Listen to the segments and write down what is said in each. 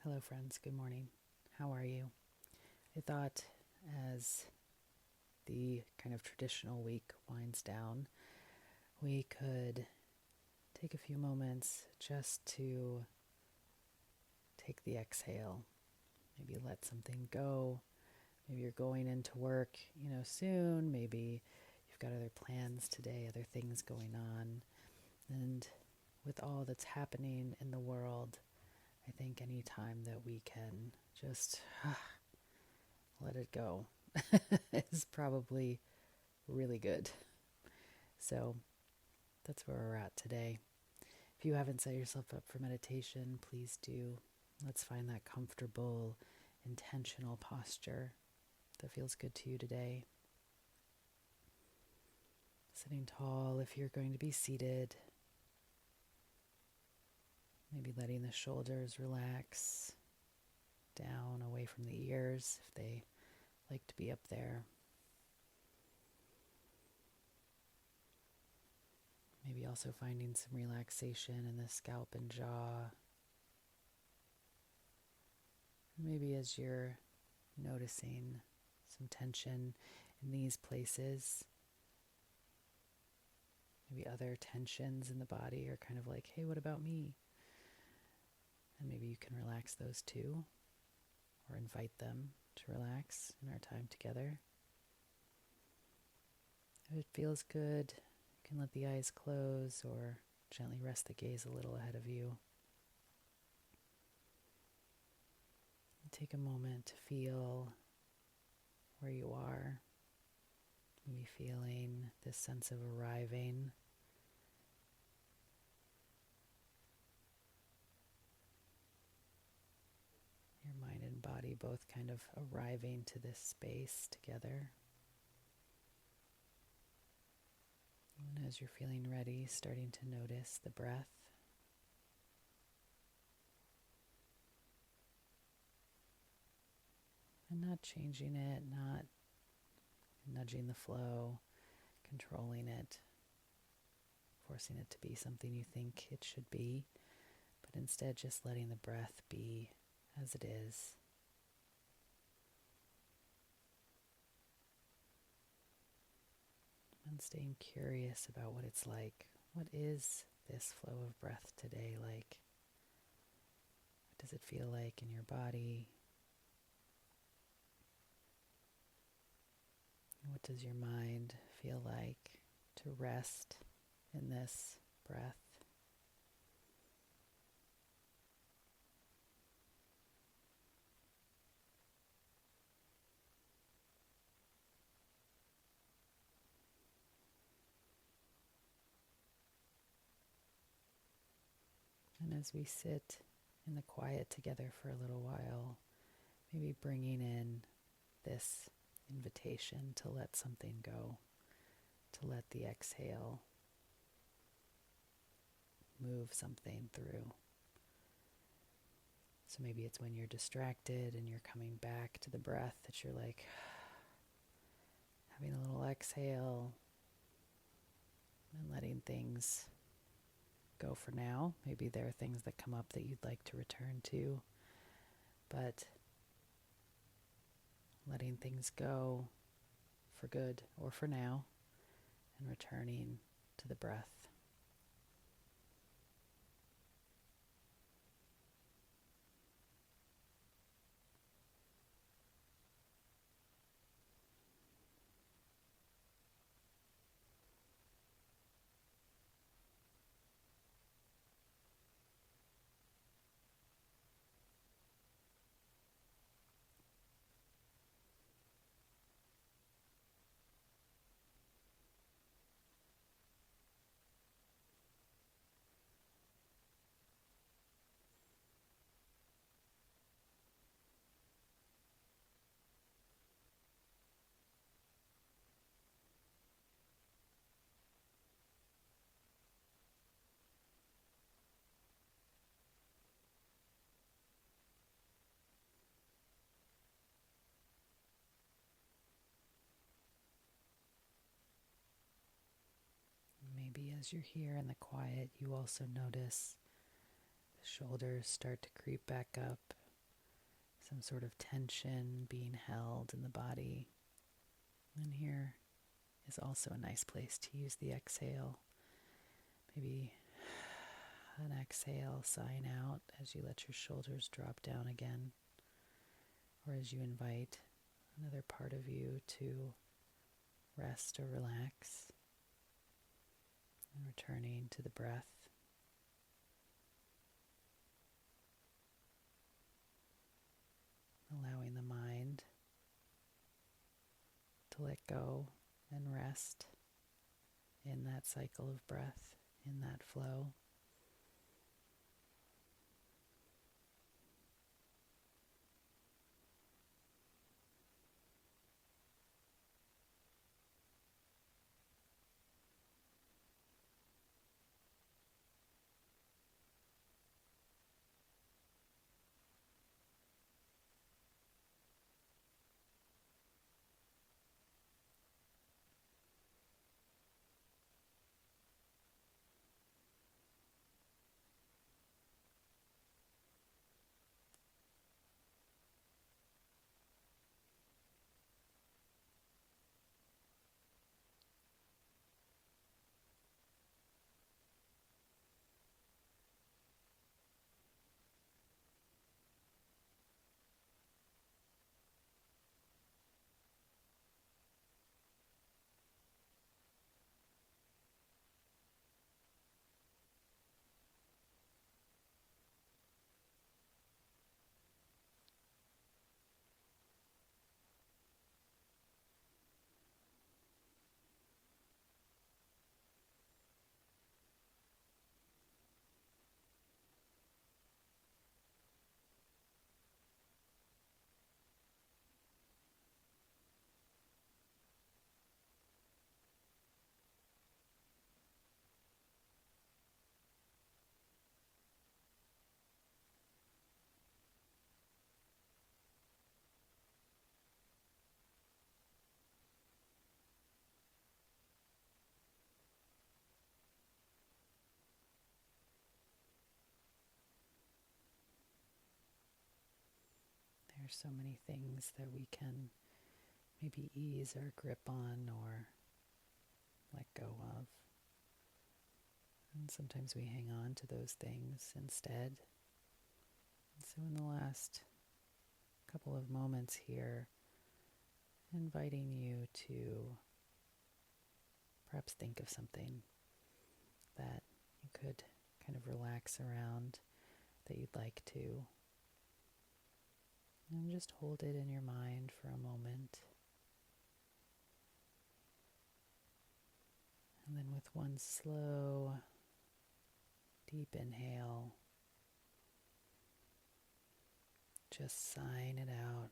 Hello, friends. Good morning. How are you? I thought as the kind of traditional week winds down, we could take a few moments just to take the exhale. Maybe let something go. Maybe you're going into work, soon. Maybe you've got other plans today, other things going on. And with all that's happening in the world, I think any time that we can just let it go is probably really good. So that's where we're at today. If you haven't set yourself up for meditation, please do. Let's find that comfortable, intentional posture that feels good to you today. Sitting tall if you're going to be seated. Maybe letting the shoulders relax down away from the ears if they like to be up there. Maybe also finding some relaxation in the scalp and jaw. Maybe as you're noticing some tension in these places, maybe other tensions in the body are kind of like, hey, what about me? And maybe you can relax those too, or invite them to relax in our time together. If it feels good, you can let the eyes close or gently rest the gaze a little ahead of you. And take a moment to feel where you are. Maybe feeling this sense of arriving. Your mind and body both kind of arriving to this space together. And as you're feeling ready, starting to notice the breath. And not changing it, not nudging the flow, controlling it, forcing it to be something you think it should be, but instead just letting the breath be as it is. And staying curious about what it's like. What is this flow of breath today like? What does it feel like in your body? What does your mind feel like to rest in this breath? And as we sit in the quiet together for a little while, maybe bringing in this invitation to let something go, to let the exhale move something through. So maybe it's when you're distracted and you're coming back to the breath that you're like having a little exhale and letting things go for now. Maybe there are things that come up that you'd like to return to, but letting things go for good or for now and returning to the breath. Maybe as you're here in the quiet, you also notice the shoulders start to creep back up, some sort of tension being held in the body. And here is also a nice place to use the exhale. Maybe an exhale, sighing out as you let your shoulders drop down again, or as you invite another part of you to rest or relax, and returning to the breath. Allowing the mind to let go and rest in that cycle of breath, in that flow. There's so many things that we can maybe ease our grip on or let go of. And sometimes we hang on to those things instead. And so in the last couple of moments here, inviting you to perhaps think of something that you could kind of relax around, that you'd like to. And just hold it in your mind for a moment. And then with one slow, deep inhale, just sighing it out,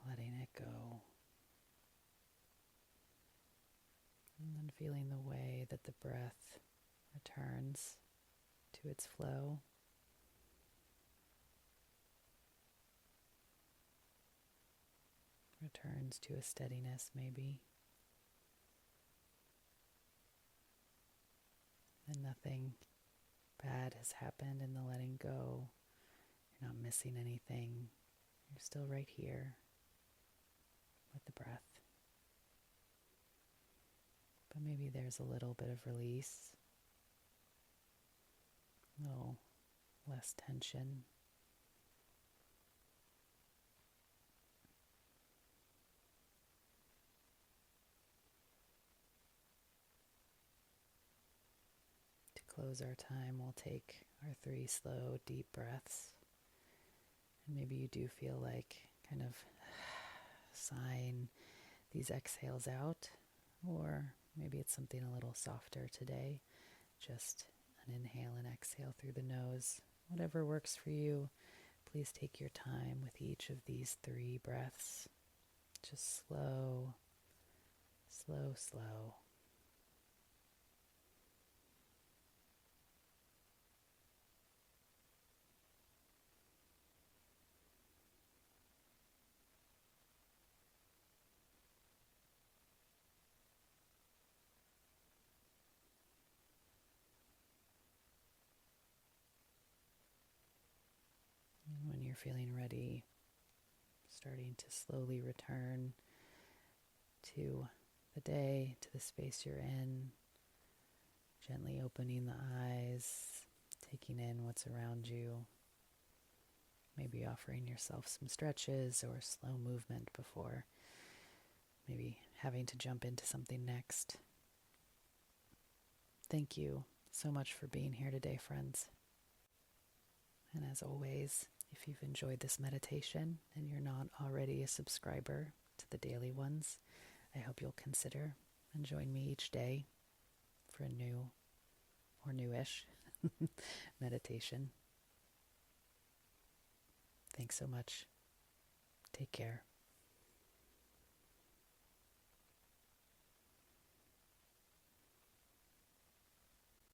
letting it go. And then feeling the way that the breath returns to its flow. Returns to a steadiness maybe. And nothing bad has happened in the letting go. You're not missing anything. You're still right here with the breath. But maybe there's a little bit of release, a little less tension. To close our time, we'll take our 3 slow, deep breaths. And maybe you do feel like kind of sighing these exhales out, or maybe it's something a little softer today, just an inhale and exhale through the nose. Whatever works for you, please take your time with each of these 3 breaths. Just slow, slow, slow. And when you're feeling ready, starting to slowly return to the day, to the space you're in, gently opening the eyes, taking in what's around you, maybe offering yourself some stretches or slow movement before maybe having to jump into something next. Thank you so much for being here today, friends. And as always, if you've enjoyed this meditation and you're not already a subscriber to the daily ones, I hope you'll consider and join me each day for a new or newish meditation. Thanks so much. Take care.